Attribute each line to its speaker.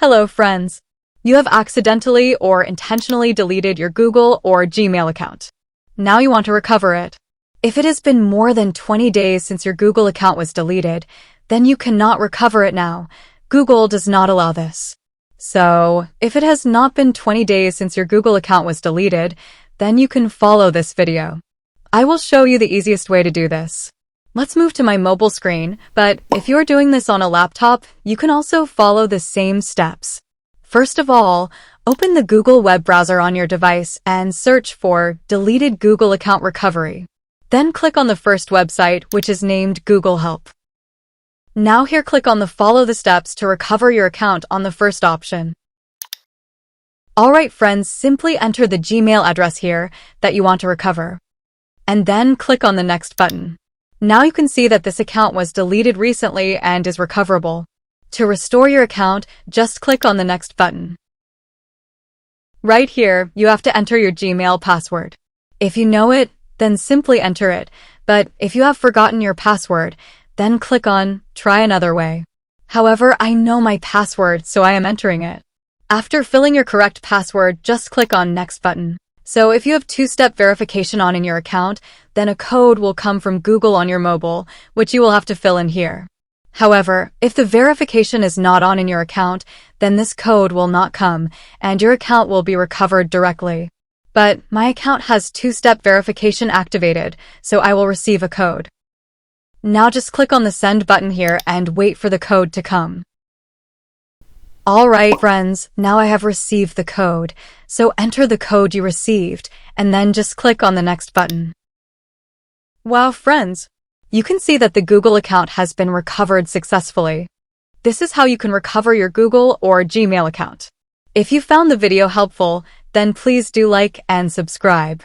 Speaker 1: Hello, friends. You have accidentally or intentionally deleted your Google or Gmail account. Now you want to recover it. If it has been more than 20 days since your Google account was deleted, then you cannot recover it now. Google does not allow this. So, if it has not been 20 days since your Google account was deleted, then you can follow this video. I will show you the easiest way to do this. Let's move to my mobile screen, but if you're doing this on a laptop, you can also follow the same steps. First of all, open the Google web browser on your device and search for Deleted Google Account Recovery. Then click on the first website, which is named Google Help. Now here click on the Follow the Steps to recover your account on the first option. Alright friends, simply enter the Gmail address here that you want to recover. And then click on the Next button. Now you can see that this account was deleted recently and is recoverable. To restore your account, just click on the Next button. Right here, you have to enter your Gmail password. If you know it, then simply enter it, but if you have forgotten your password, then click on Try Another Way. However, I know my password, so I am entering it. After filling your correct password, just click on Next button. So if you have two-step verification on in your account, then a code will come from Google on your mobile, which you will have to fill in here. However, if the verification is not on in your account, then this code will not come, and your account will be recovered directly. But my account has two-step verification activated, so I will receive a code. Now just click on the Send button here and wait for the code to come. Alright friends, now I have received the code, so enter the code you received, and then just click on the Next button. Wow friends, you can see that the Google account has been recovered successfully. This is how you can recover your Google or Gmail account. If you found the video helpful, then please do like and subscribe.